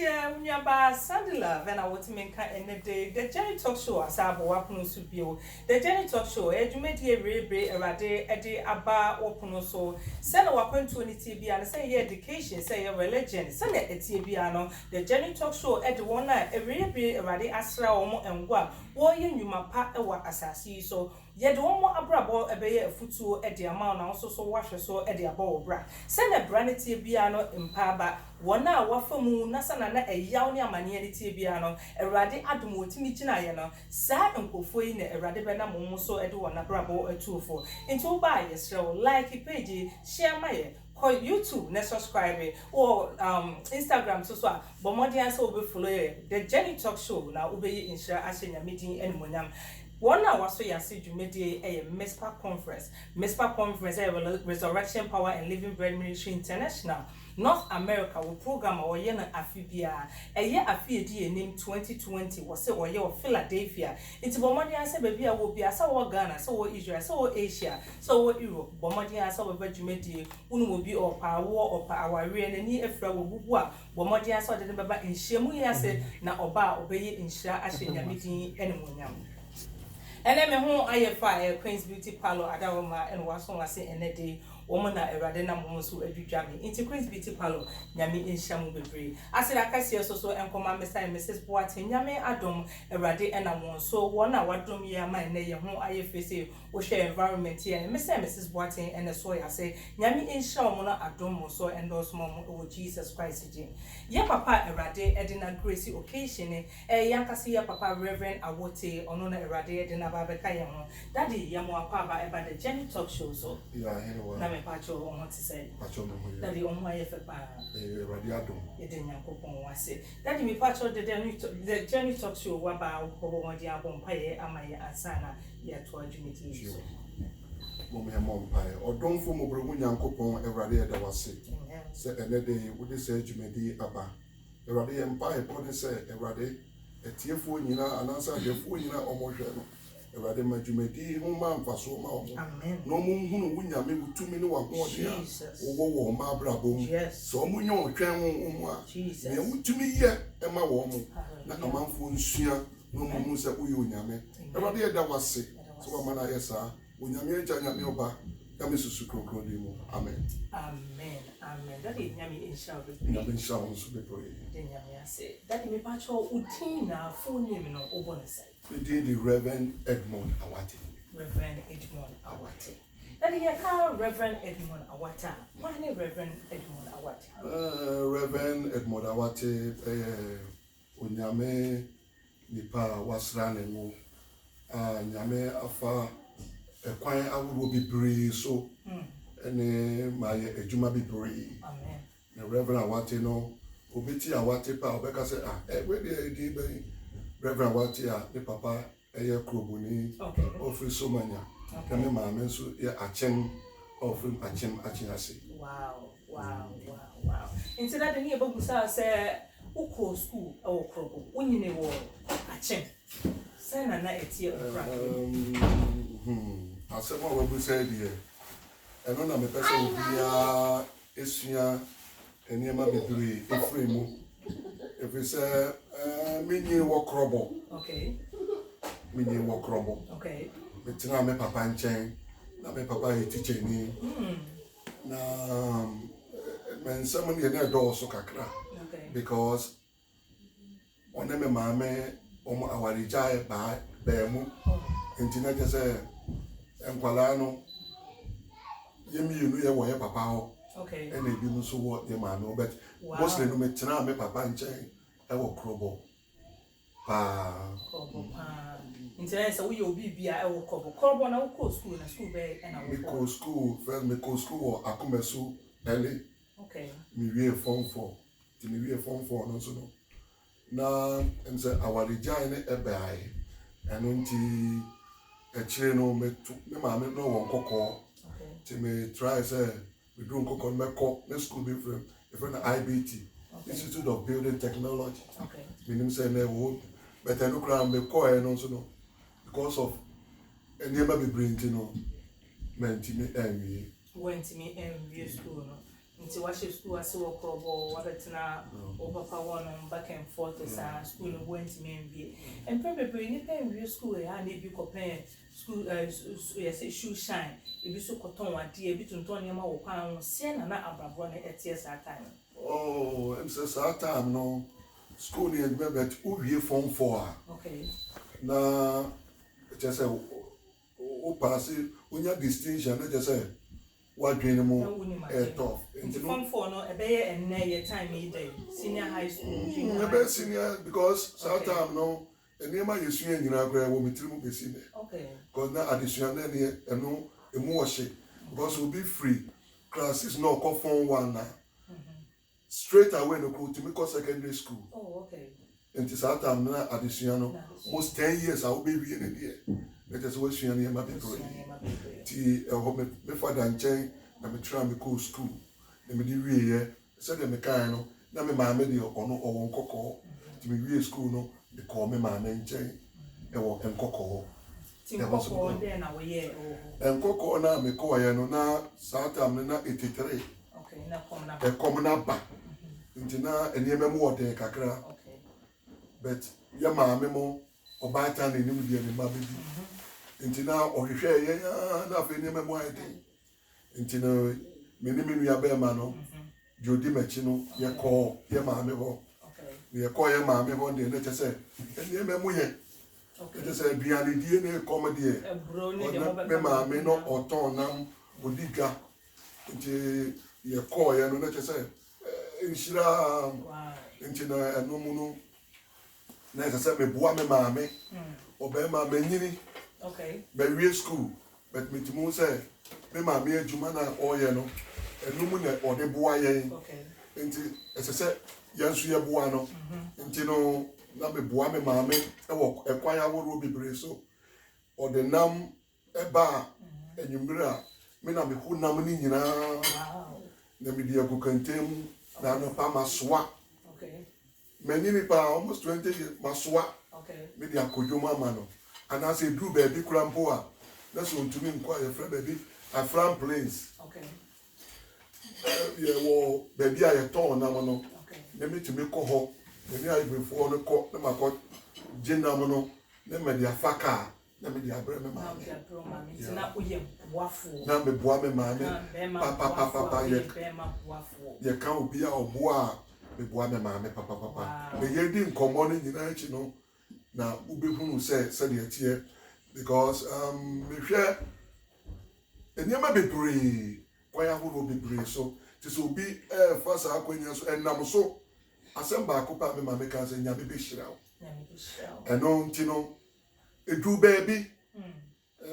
Abetia, Unyaba, Sandila, then I want to make any day. The Jenny Talk Show, as I wapuno subio. The Jenny Talk Show, Edumedi, Rebe, Erade, Ede, Abba, Opuno so. Send a weapon to any TV and say your education, say your religion, send it at TBano. The Jenny Talk Show, Ed one night, Rebe, Erade, Asra, Omo, and Gua, Warrior, you ma pa, Ewa, Assassi, so. Yet one more abrabo a futu at the amount also so wash so at the above bra. Send a brandy biano in paba. One now wafamu nasana a yawnia maniani tibiano, a radi adumo timichina, sad and cofoine a radibana momoso at one abrabo a 2 for. Into buy a show, like a page, share my. Call YouTube, ne subscribe or Instagram so but more than so be follow the Jenny Talk Show now obey in share asenya meeting and monam. One hour so you see Jumedi a MESPA conference. MESPA conference a Resurrection Power and Living Bread Ministry International. North America will program our year Afibia. A year Afidi named 2020 was say or year of Philadelphia. It's Bomodia said baby I will be a so Ghana, so Israel, so Asia, so Europe. Bomodia saw Jumedi, will be or power or power real and near Efra will Bomodia saw the Baba in Shemuya said na oba obey in Shah Ashin meeting anyone. And then home I fire Queen's Beauty Parlor Adawama and was on say any day woman Eradena Momosu Edujami into Queen's Beauty Parlor Yami in Shamu Bebre. I said I can see also and command Mr. and Mrs. Boatin Yame Adam Erade and Amon so 1 hour drum ya my name home I face or share environment here and Mr. and Mrs. Boatin and the soy I say Yami in Shamona Adam so and those mom oh Jesus Christ again. Ya papa Erade Edina Gracie occasion Yankasi ya papa Reverend Awote Onona Erade Edina Daddy, Yamuapa about the Jenny Talk Show. So, yeah, I Pacho on what to say. Daddy, on my effort, Radiado. You didn't was it. Daddy, me Pacho the Jenny Talk Show, Waba, Hobo, Diabon Paye, Amaya, and Sana, yet to a Jimmy. Mom Pie, or don't form a Brunia coupon, a radia that was sick. Said another day, would they say Jimmy Abba? A radia empire, Pony said, a radia, a tearful, you know, and answer the fool, you know, almost. Erade majumedi homa mfaso ma omo no mu hunu wunya me 2 minutes wa ho dia wo ma brabom so mu nyo otwen ho a me wutumi ye e ma wo mo na amanfo nsua no mu se uyo nyame erade eda wase so wa mana yesa onyame eja nyame oba nyame susu krokro di mu amen daddy nyame inshallah nyame inshallah so be pray nyame ase daddy me pacho utina phone name no obonese the Reverend Edmond Awate. Reverend Edmond Awate. Daddy, you call Reverend Edmond Awata. Why is Reverend Edmond Awate? Reverend Edmond Awate, Unyame Nipa Wasrane mo. Nyame afa kwan awuro bibiri so. Ene my ejuma bibiri. Amen. The Reverend Awate no, obeti Awate pa obeka say where dey be Reverend Watia, the papa, a crobuni, or free so many. Can you mamma so ya achem of him achinasi? Wow. Instead of the near Bogusa say, Uko school or crobo, when you know achem. Send a night here. I said, what we said here. And on a person will be a and near my baby, a free move. If we say, mini walk robo. Okay. Mini walk robo. Okay. But now my papa and chain. Now my papa is teaching me. Now, when someone in their door so kakra. Okay. Because on them, mamma, our rejay by Bemu. And Tina just say, and Palano, you know, papa. Okay. And they didn't so what the man know, but mostly no me tina me papa nchen e wo krobo pa interest we obi bia e wo krobo na wo ko school na school be na wo school first me ko school akomesu early. Okay. Me wie form 4 ti me wie form 4 no so no na em say our regime e be ai eno nti e chire no me ma me no won kokko. Okay. Ti me try say we don't go on my school different IBT, okay. Institute of Building Technology. Okay. Meaning say no, but I look around me call and also no because of and never be bring you know went to me school no. Nti wa school aso krobo wa betina papa one back and forth to school and went to me and probably any pen school and if you compare school yes shoe shine if you so cotton one dear bit to Tony Ma or Siena Abrabone at tears that time. Oh, and says that time no school near but who here form 4. Okay. Now just a pass it when you distinction, let just say what dream more tough. Form 4 no a bear and near time either senior high school. Senior because Southam no and near my issue in Niagara will be 3 months in there. Okay. Because now additional then and no a more shape because we'll be free. Classes no call form 1 now. Straight away no go to make secondary school. Oh, okay. And this Southam now additional almost 10 years I will be in here. Let us watch you near my baby. Tea, I hope my father and chain, and me try me go school. Let me do here. Said the mechanical. Now me my media or no or one cocoa. To me real school no. They call me my main chain. And walk and cocoa. And cocoa now me call ya no na Southam na 83. Okay, na come na. E come na back. Intina and yeme more than kakra. Okay. But ya ma me mo obata ni ni bi ma baby. Intina ohwehwe ye na fe ni me mo ide. Intina me ni me nua be ma no. Jodi machi no ye call ye ma me ho. Okay. Ye call ye ma me ho de na che se. Ni me mo ye. Okay. Che se biane die na comedy e. Me ma me no oton nam odiga. Inti ye call ye no na che se inshira. Wow. Intina eno mu no na che se me boa me ma me. Obe ma me nyini. Okay. But we school, but me to say, me ma me jumana oye no, enu mu na ode boa yen. Okay. Nti esese yansu ye boa no. Nti no na me boa me ma me e wo ekwan ya woro bebre so. Ode nam eba enyumira me na me hu nam ni nyina. Wow. Na me dia kukantem na no pa maswa. Okay. Many me pa almost 20 years maswa. Okay. Me dia kodwoma ma no. And I say, do baby crampoa. That's what to me, quite a friend, baby. A friend place. Okay. Yeah, well, baby, I told Namano. Okay. Let me to make a hole. Maybe I before the court, them I got Jin Namano, then my dear Faka, then my dear Bremen. Now we have waffle. Now me boa me mammy. Papa, you can't be our bois. Me boa me mammy, papa. The year didn't come on in the you know. Now, Ubi who said it here because me share and you may be brave, why will be brave. So this will be first acquaintance and now so assemble a couple of my makers and Yabi Shell. And on Tino, a true baby.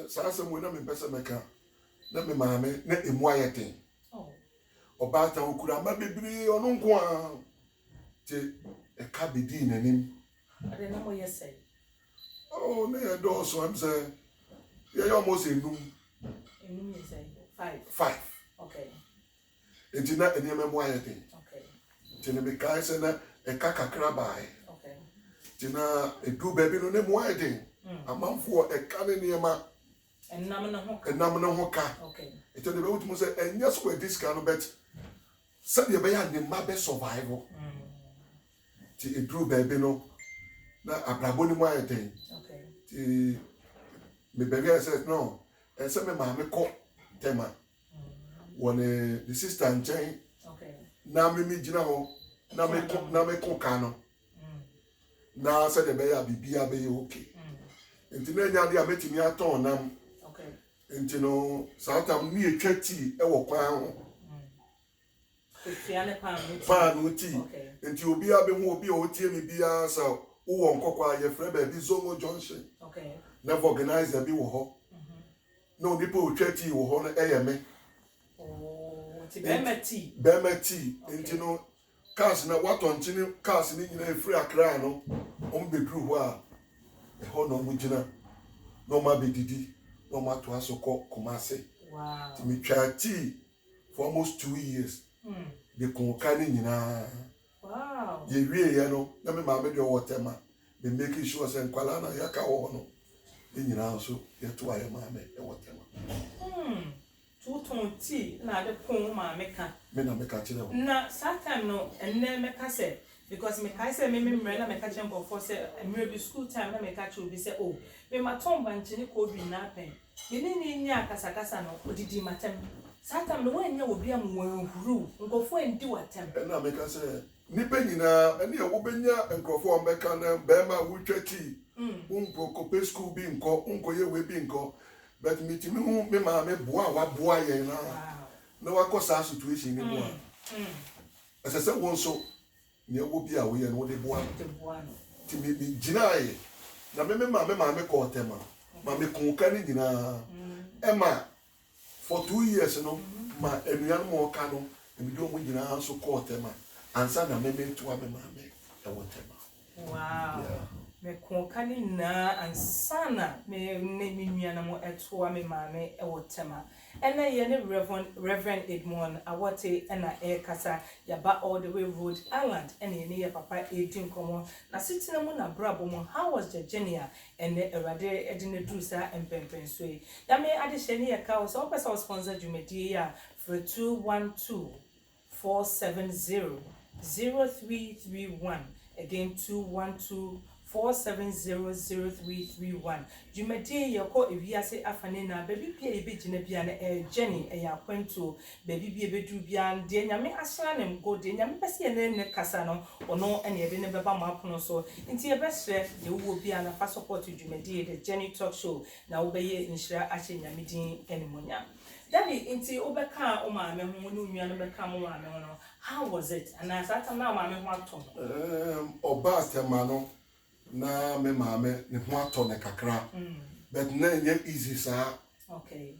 Sassam will not be better maker. Let me, mammy, let him wire thing. Oh, or Bata who could have maybe be on one. A cabby dean and him. I don't know what you say. Oh, near door, so I'm saying, you're almost in room. In room, you say 5. 5. Okay. It's not any memoir thing. Okay. Tina be guys and a caca crabai. Okay. Tina a do baby no name wedding. A month for a cannon near ma. And Namana Hoka. And Namana Hoka. Okay. It's on the road to say, and yes, where this kind of bet. Said you behind the my best survival. Tina drew baby no. Na abraboni mo ayeten. Okay. Ti me baby says no. And say me ma me ko tema. When the sister and chain. Okay. Na me gina ho. Na me ko kano. Na say the beya bibia be okay. Enti na nya dia metimi aton nam. Okay. Enti no satam ni etwa ti e wo kwan ho. Pan uti. Okay. Enti obi abe hu obi o tie me bia sa wo nkokwa ye frɛ ba bi Zomo Junction. Okay. Never organize bi wo ho. No nipa o twa ti wo ho no eyeme. Oh, ti bemati. Bemati. Enti no cars na watonchini cars ni nyina free Accra no. Be dru ho a e ho no mu gina. No ma be didi. No ma to asoko Kumasi. Wow. Ti me twa ti for almost 2 years. De konka ni nyina. Wow. Ye wie ye no na me ma me de wotema. Be making sure say nkwala na yaka wo no. Ni nyina so ye to aye ma me e wotema. Tutonti na de pon ma meka. Me na meka kire wo. Na that time no enne meka say because me kai say me na me catch him for say me school time na me catch obi say oh me ma tom banchi ni ko bi na pen me ni nya akasakasa no odidi matem satam no wanya obi am wanhuru nkofo endi watem na me ka say nipa nyina ene e wo benya nkofo ambeka na be ma wutwati unko ko school bi unko ye we bi nko but me timi hu me ma me boa wa boa ye na wa ko sa situation ni boa asese won so ne wo bi a wo ye no de boa ti me ginae na me ma me ko tema ma me kun ka ni nyina ema for 2 years no ma enuan mo ka no me do mo nyina so ko tema ansa na me to me ma me e wo tema wow me kun ka ni na ansa na me nuan mo eto me ma me e wo tema ena ye ne Reverend Edmond Awote ena kasa yaba all the way Rhode Island ena ye ne papa edin komo na sitina mu na brabo mu how was the journey ene erade edine drusa empempen so ya me ade hye ne ye ka so person sponsor jumedie ya for 212 470 0331 again 212 4700331 Jumedi yako ewiase afane na baby pia ebegina bia na Jenny yakwanto baby bia bedu bia de nyame asra nem go de nyame pese ne kasa no ono ene ebe ne beba mapono so nti ebesre de wo bia na fa support Jumedi the Jenny Talk Show na wo beye nhira ache nyame din enimonya Daddy inti obeka o maame ho no nua no beka mo maame ho no how was it and as that time na maame ho ato oba tema no na me maame ne ho ato ne kakra but na nye easy sa okay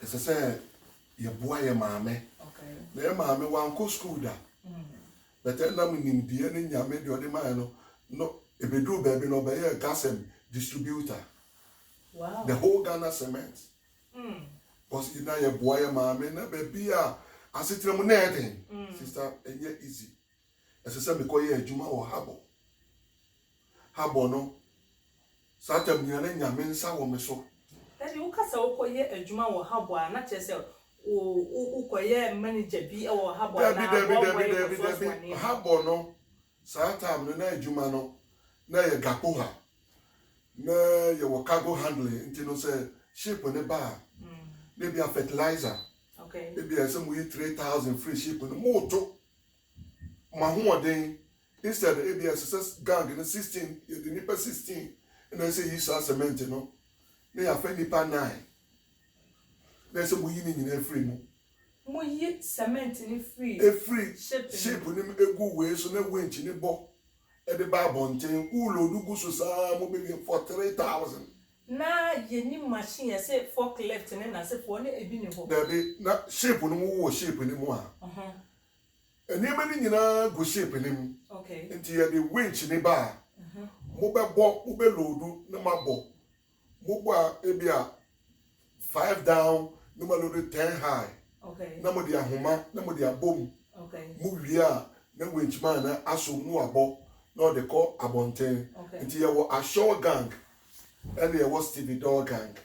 ese say ye boa ye maame okay na ye maame wan ko school da but na me nimdie ne nyame de ode man no ebedu baby no be ye gasem distributor wow the whole Ghana cement because ina ye boa ye maame na baby a asitire mu na eden sister enye easy ese say me ko ye adwuma wo habo no satam nyane nyame nsa wo me so Daddy ukasa ukoye adwuma wo habo a na chese ukoye manager bi e wo habo na David habo no satam no na adwuma no na ye gapoha na ye wo cargo handling nti no say ship ne ba maybe a fertilizer okay maybe some we 3000 free ship no moto ma ho den instead the ABS gang in 16 the nipa 16 and I say you saw cement no they are friendly nipa 9 they say we in free mo yi cement ni free free ship ni egu we so na winch ni bo e de ba bonten ulo dugu so sa mo be for 3000 na ye ni machine ya say forklift ni na say for na ebi ni ho na ship no wo ship ni mo a enema ni nyina go shape nim okay nti ye the winch ni ba mo be bo mo be loadu na mabo mo bo ebi a 5 down no ma loadu 10 high okay na mo di ahoma na mo di abom okay mo wi a na winch man na aso no abo na de call abonten nti ye wo Ashaw gang and ye was Stevie Dog gang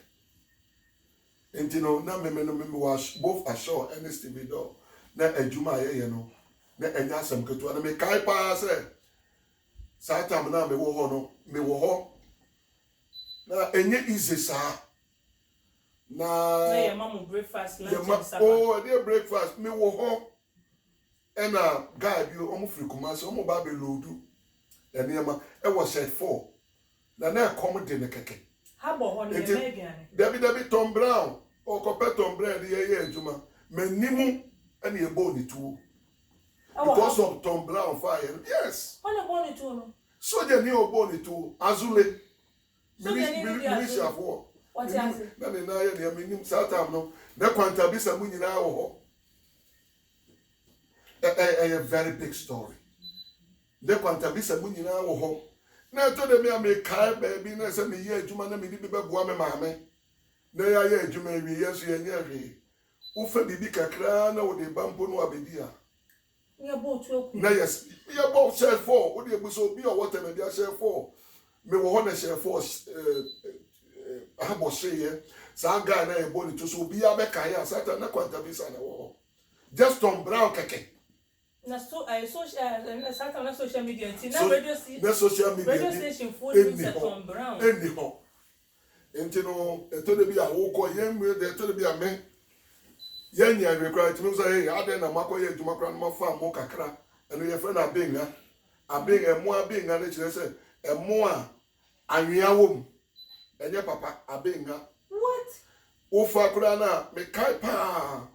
nti no na me was both Ashaw and Stevie Dog na adwuma ye no na enya asem keto na me kai pa se satam na me wo ho no me wo ho na enye easy sa na your mom breakfast lunch and supper oh dey breakfast me wo ho ena guy bi o mo free kuma se o mo ba be loadu eniema e wo set 4 na come de ne keke habo ho ne megiane David Tom Brown o ko Tom Brown ye adwuma manimu ene ye bo ni tuo because of Tom Brown fire. Yes. What about it no? So the new born to Azule. Militia for. What is it? Na ye na minim satam no. Na kwanta bisa mu nyina wo ho. A very big story. Na kwanta bisa mu nyina wo ho. Na to de me kai baby na se me ye adwuma na me di be boa me maame. Na ya ye adwuma wi yeso ye nya hwe. Ufa bibi kakra na wo de bampo no abedi a. Na yes, we are both share 4. What do you so be or whatever they are share 4? Me wo na share 4 abo share sa guy na e boni to so be abeka ya satan na kwanta bisa na wo. Just Tom Brown keke. na so social media na social media radio station phone Tom Brown any ho enti no eto de bi a wo ko yen me de eto de bi a me yen nya rekra ti me say ade na makoye adwuma kra no fa mo kakra eno ye friend abenga emo abenga na kire say emo a anwea wom enye papa abenga what wo fa kra na me kai pa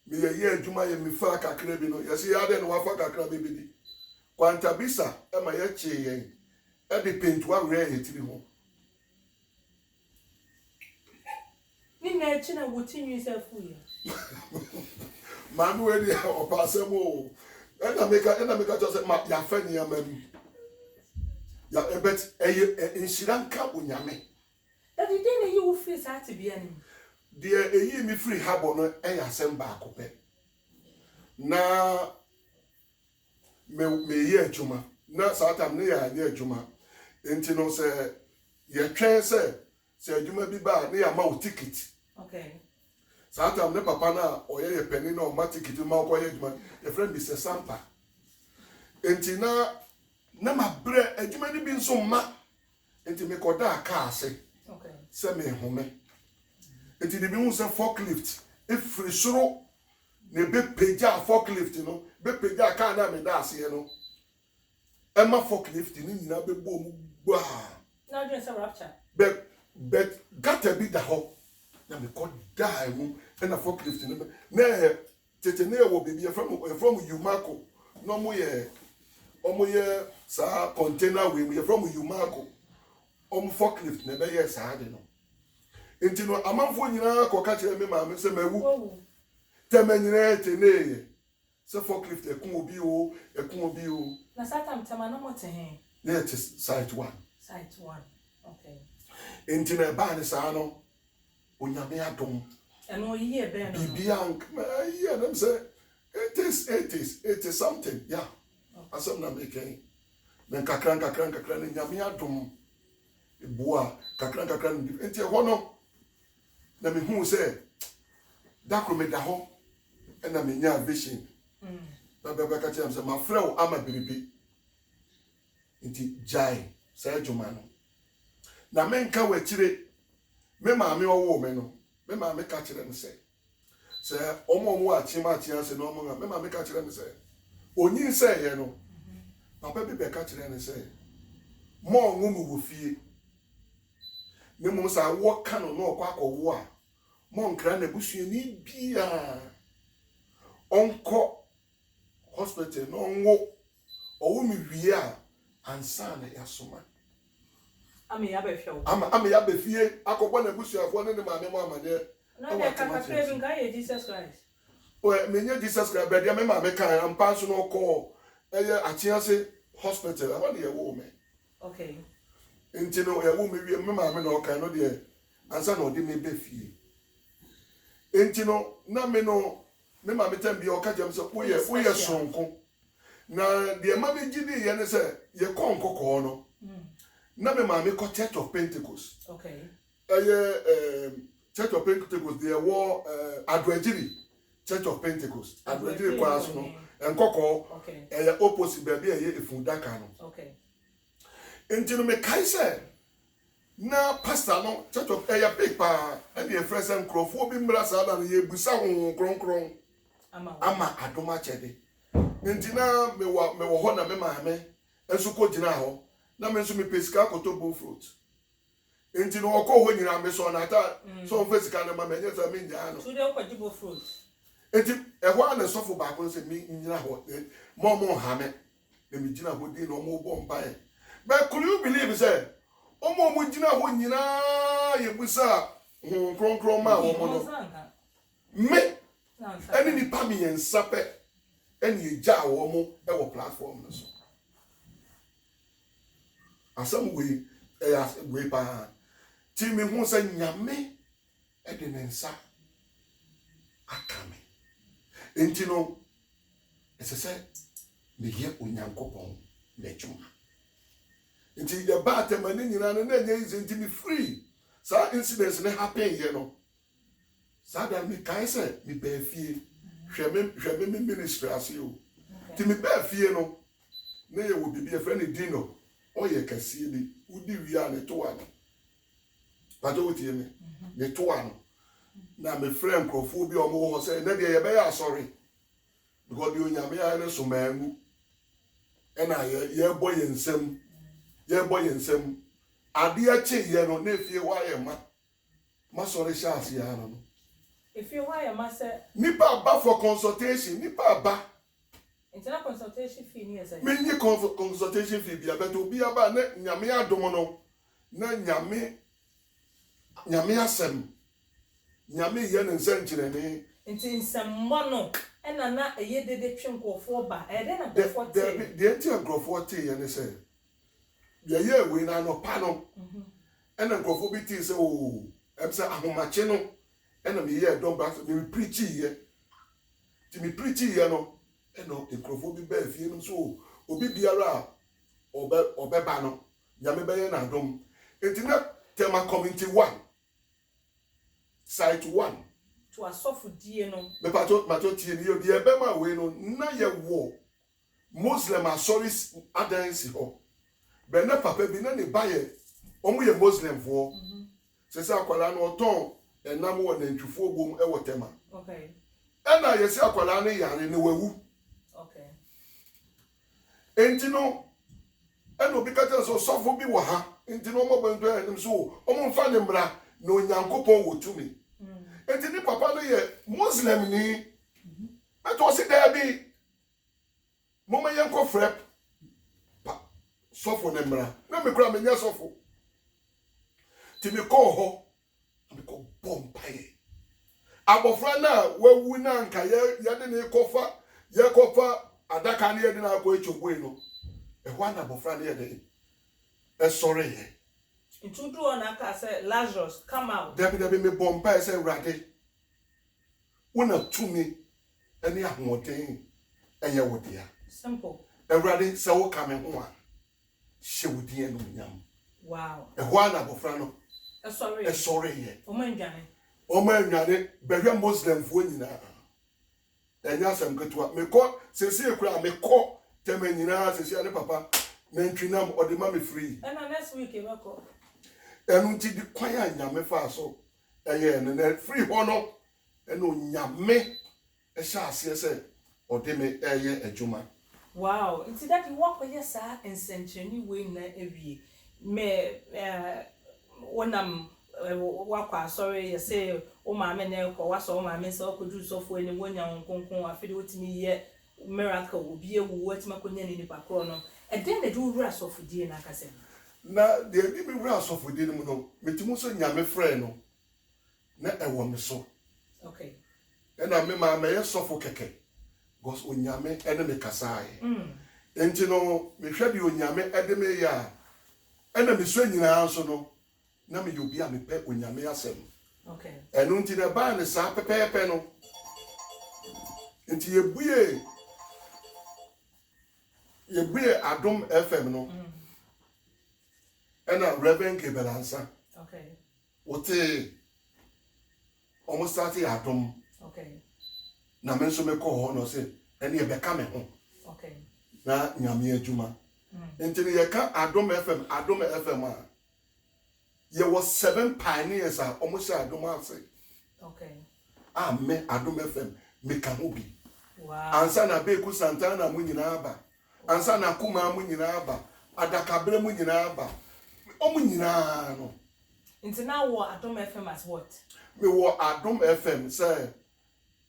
me ye adwuma ye me fa kakra bi no ye say ade no wa fa kakra bi bi kwanta bisa e ma ye che yen e de pentua we ye tiri ho ni na chi na wotin yourself here manu we dia o pasemo ena meka just say ma ya fa ni amam ya ebet insiranka onyame that the day you face at be ani dia eyi mi free habo no ya asem ba akopɛ na me ye adwuma na satam ne ya ye adwuma enti no se ye twɛn se adwuma bi ba ne ya ma o ticket okay satam ne papa na oye ye peni na o ma ticket ma ko ye adwuma ye friend bi se sampa enti na ma bre adwuma ni bi nso ma enti me koda aka ase okay se me home enti de bi hu se forklift efiri soro ne be peja forklift no be peja aka na me da ase no ema forklift ni nyina be bo mu gba na do say rapture but gata bi da ho na me koda emu na forklift no na tete na wo bibi from Yumako no mo ye sa container we from Yumako forklift na be ye sa de no enti no amanfo nyina koka kire me ma me se mawu temanyina teneye se forklift ekun obi o na satam tama no mote he na it is site 1 okay enti na ba ne sa no onyame adom eno yi e be no bibiank yeah them say it is something yeah asem na make na kakran na nyame adom eboa kakran enti ho no na me hu say dakro me da ho na me nya vision na baba ka tell say my friend ama biribi enti jai say juma no na me nka wa kire me maame owo me no me maame ka kire ne say omo achima ase no omo me maame ka kire ne say onyin say ye no papa bi be ka kire ne say mo nwu wo fie ne mo sa wo ka no no kwa akọwo a mo nkra na busua ni bia onko hospital no nwo owo mi wie a ansa na yasoma ame ya be hwe ame ya be fie akọbọ na busuafo ne maame mo amade na be kaka kre bi nka ye Jesus Christ o menye Jesus Christ be dia me maame kan ampa so no ko eye achiase hospital I want the woman okay enti no ya wo me wie me maame na o kan no de ansa na o de me be fie enti no na me no me maame tam bi o ka jam so wo ye sonko na de ma be gidi ye ne se ye konkoko no na me maame ko Church of Pentecost okay Church of Pentecost there war Adwejiri Church of Pentecost Adwejiri kwa so no enkoko okay opposite be be ye efundaka no okay enti no me kai se na pastor no Church of big pa and the friends and crofo bi mra sa na ye busa ho kronkron ama adoma chede enti na me wo ho na me maame enso ko gina ho na me nso me pesika koto bo fruit enti no okọ ho nyina me so na ta so pesika na ma me nyesa me nya no so de okọ jibo fruit enti ho ana sofo ba ko se me nyina ho mo ha me na me gina ho di no mo bo mpa but could you believe say omo mo gina ho nyina ye busa ho kronkron ma wo mo no me eni ni pa mi ensape eni eja wo mo e wo platform no so asam we pa ti me hu say nyame e de nensa akame enti no ese say me ye onyankopon na juma enti the bad man nyina no na nya is enti me free sa incidents ne happen here no sa da me kai say me ba fie hwe me ministry ase o Ti me be fie no. Na ye wo bibi e friend Dino. O ye kase bi. Udi wia ne to ano. Ba do tie me. Ne to ano. Na me friend krofo bi o mo ho say na de ye be ya sorry. Because bi onyame ya ne so mangu. E na ye boy ensem. Ye boy ensem. Ade a che ye no na fie wa ye ma sorry sha ase ya no. If you why am say Nipa ba for consultation, nipa ba. Internal consultation fee ni say. Me nye consultation fee bia but obi aba na nyame adom no. Na nyame asem. Nyame ye ne nsankyere ne. Nti nsemmɔ no ɛna na ɛyɛ dede twe nkɔfo ba. Ɛde na nkɔfo te. De nti nkɔfo te ye ne say. Ye we na no pa no. Ɛna nkɔfo bi te say o, em say ahomache no. Ena me ye don back me preach ye. Ti me preach ye no. Eno enkrofo bi ba fie no so obi biara obe ba no. Nyame be ye na dom. Enti na tema community 1. Site 1. To asofu die no. Me pato tie ni obi e be ma we no na ye wo. Muslim asoris adansi ho. Be na papa bi na ne ba ye. Omo ye Muslim fo. Se akwala no oton enam wo nantwufo bom e wotema. Okay. Ena yesi akwala ne yare ne wawu. Okay. Enti no eno bi kata so sofo bi wo ha. Enti no mo bantu enim so omo mfa ne mra na onyankopon wotumi. Enti ni papa no ye Muslim ni. Eto si da bi mo ma yenko frep pa sofo ne mra. Na me kura me nya sofo. Ti me ko ho because bompaye abofra na wawu na nka ye de ne kofa adaka ne ye de na akọ echogwe no e ho na abofra ne ye de e sorry ye ntudu ona ka say Lazarus come out debi me bompaye say urade wona tumi ene ahoden enye wodia simple urade say wo ka me ho a hye wodi enu nyam wow e ho na abofra no sorry ye Oma nwane behwe Muslim fo nyina enya sam ketua me ko sesi ekura me ko tema nyina sesi ane papa na ntwinam ode ma me free na next week e bako enu ti di kwan a nyame fa so eye ne na free ho no enu nyame e sha ase se ode me eye adwuma wow nti that you work with yes ensencheni we na ewie me wonam wakwa sorry you say o ma me na ko waso o ma me say o kodu sofo eni wonya nkonkon afide otimi ye miracle obi ewu watima konya ni nipa kro no e den na du wura sofo die na akase na de bi me wura sofo die mu no metimu so nyame frɛ no na ewo me so okay na me ma me sofo keke gos onyame ene me kasae enti no me hwɛ bi onyame ede me ya ena me so nyina so no na me yobi a me pe onyame asem okay enu nti na ba ne sa pepepe no nti yebuye Adom FM no ena Reverend Kebelansa okay wote almost started Adom okay na me so me ko ho no se ene ye beka me ho okay na nyame adwuma nti ne ye ka Adom FM a ye was 7 pioneers are almost Adom ase okay me Adom FM me ka ho bi wow ansa na Beku Santana mu nyina aba ansa na Kuma mu nyina aba Adakabre mu nyina aba omu nyina no nti na wo Adom FM as what me wo Adom FM say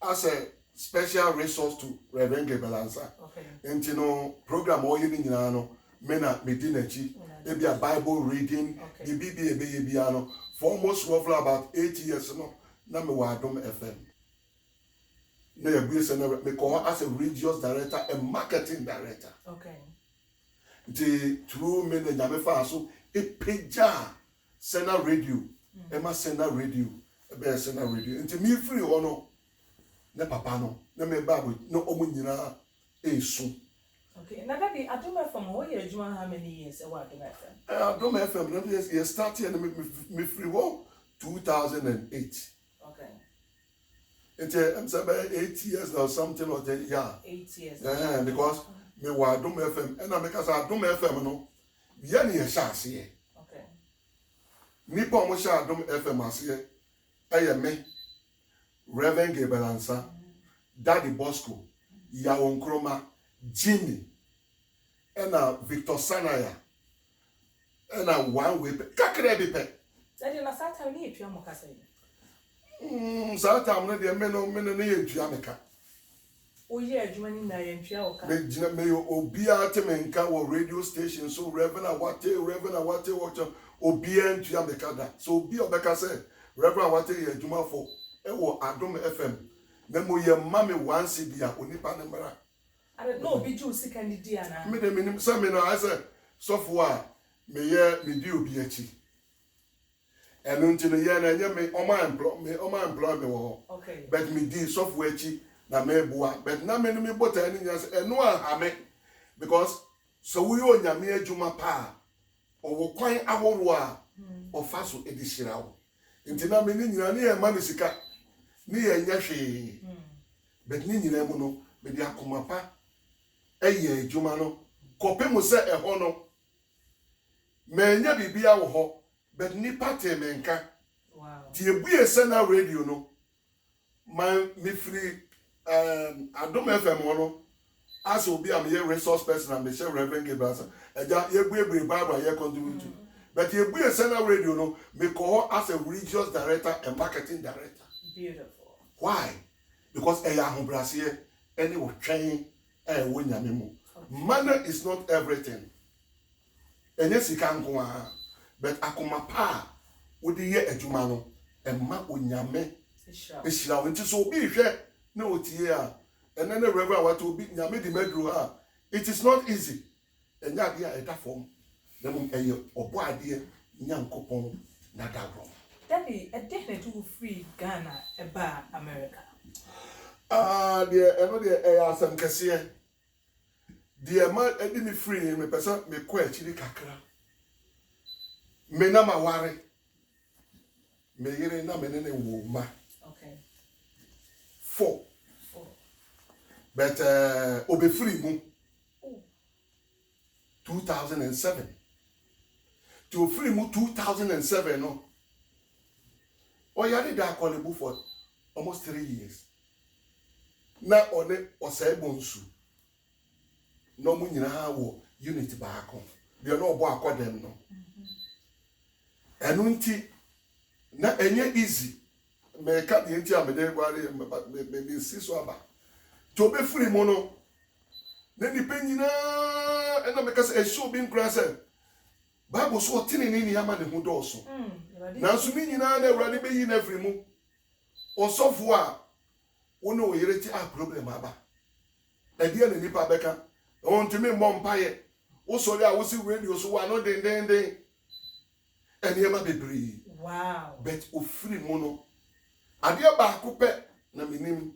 as a special resource to Reverend Gebelansa okay nti no program o yini nyina no me na medinachi e be a Bible reading the BBA no for almost roughly about 8 years no na me wo Adom FM na ya buye na me ko as a religious director and marketing director okay the through me na nyame fa so e peja Sena radio Emma Sena radio e be Sena radio nti me free ho no na papa no na me babu no omu nyina esu okay na that the Adom FM how year how many years Adom FM Adom FM no you started and me free ho 2008 okay I'm saying 8 years or something or 10, yeah. 8 years. Because me wa Adom FM, and I make us Adom FM no. Yani a chance here. Okay. Nipa mo sha Adom FM asiye. Eye me. Reverend Gabriel Ansa, Daddy Bosco, Yawon Kroma, Jimmy, and Victor Sanaya, and one way. Kakre bipe. Daddy na sata ni etua mo kasa yi. Sata amne de me no ne etua meka. Oye adwuma ni na yentua o ka. Me obia te menka wo radio station so Reverend Awate watch obia ntua meka da. So obi obeka say Reverend Awate ye adwuma for ewo Adom FM na mo ye mame once bia onipa ne mara. I don't know bi ju sika ni dia na. Me de minim say me no I say sofo a me ye me di obi achi. Enu nti no ye na nye me o ma employ me wo. Okay. But me di sofo achi na me bua but na me no me bota ni nya say enu a ha me because so we o nyame adwuma pa o wo kwan ahoro a ofa so edishira wo. Nti na me ni nyina ne e ma me sika ni ye nya hwe but ni nyina mu no me di akoma pa eye adwuma no kopemu se eho no me nya bibia wo ho but ni party me nka wow ti ebue se na radio no man me free Adom FM no as obi am ye resource person am share Reverend Gabriel eja ye buebue Bible ye contribute but ye buye se na radio no me call as a religious director and marketing director. Beautiful. Why? Because eya ahobrase any wo twen wo nyame mu. Money is not everything. Enye sika nko a but akoma pa wo de ye adwuma no emma onyame ehira wo nti so obi hwe na otie a ene na Reverend what obi nyame di medru a it is not easy. Enya dia eta form na mum eye obo ade nyankopon na dabro. Daddy, a day to free Ghana eba America. Dear, I know the some kese. Dear man, I didn't free me person me kwa chiri kakra. Me na ma ware. Me yere na me ne wo ma. Okay. 4. But obe free mu. 2007. To free mu 2007 no. Oyade da kwalebu for almost 3 years. Na one osebonsu. No mu nyina wo unit baako. They no obo akodem no. Enu nti na enye easy. Me ka de nti amede gware me siso aba. To be free mu no. Na ni penyina ena me ka se show bin krase. Bible so tini ni yama ne ho do so. Na so ni nyina na Awurade be yi na free mu. Osofo a wona o yere ti a problem aba. E dia na nipa beka. O ntimi mbọ mpaye. Wo sori a wo si radio so wa no den. Eni ema bebre. Wow. Bet o free mu no. Ade ba akopɛ na menim.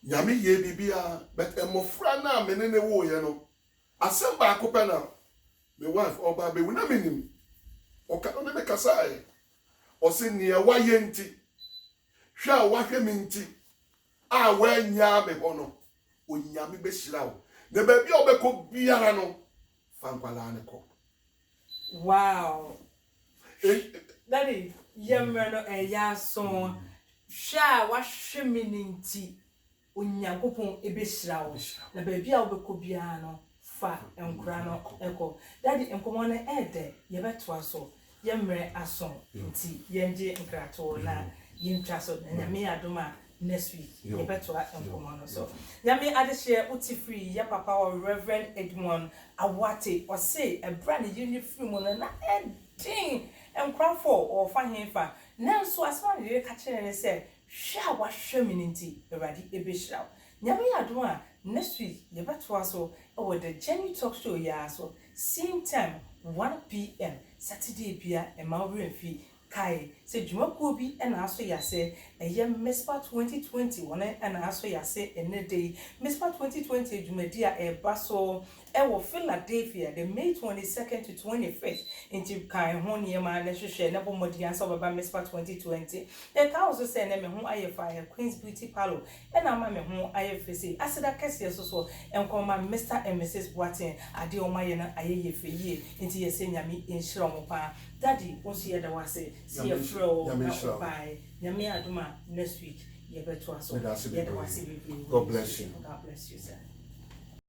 Nyame ye bibia bet emofra na menene wo ye no. Asem ba akopɛ na my wife oba be wona menim. Oka no me kasae. O se ne wa ye nti. Hwa wa hwe me nti. A wa nya me ho no. Onyame be hira wo. Ne ba bia obekọ biara no. Fankwala ne ko. Wow. Daddy, yemre no eya so. Hwa wa hwe me nti. Onyankopon ebe hira wo. Na ba bia obekọ biara no. Fa enkura no eko daddy enkomo na ede ye betwa so ye mre aso nti ye nje nkrato na ye ntwa so na nyame adoma next week ye betwa enkomo no so nyame ade share uti free ye papa wa Reverend Edmond Awate o say e brand uni free mo na ending enkrafo o fa henfa nanso asma ye ka kire ne say hwa wa hwemi nti Awurade ebe hira nyame adoma next week ye betwa so with the Jenny Talk Show ya so same time 1 p.m. Saturday bia e ma we fi kai se dwumakuo bi e na aso ya se ɛyɛ Mespa 2020 wɔn ɛna aso yɛase ɛnɛ de Mespa 2020 adwumadi a ɛba so ɛwɔ Philadelphia the May 22nd to 25th nti kan ho nneɛma na hwehwɛ na bɔ mmɔden ansa baba Mespa 2020 ɛka also sɛ na me ho ayɛ fa Queen's Beauty Parlor ɛna ama me ho ayɛ fɛsɛ aseda kɛseɛ so ɛnkɔma Mr. and Mrs. Boateng ade ɔma yɛ na ayɛ yɛ fɛ yie nti yɛsɛ nyame nhyira ɔmo pa daddy onso yɛ da wase si yɛ frɛ o na ɔbae nyame adoma next week yɛbɛto aso yɛ da wase bebree. God bless you. God bless you, sir.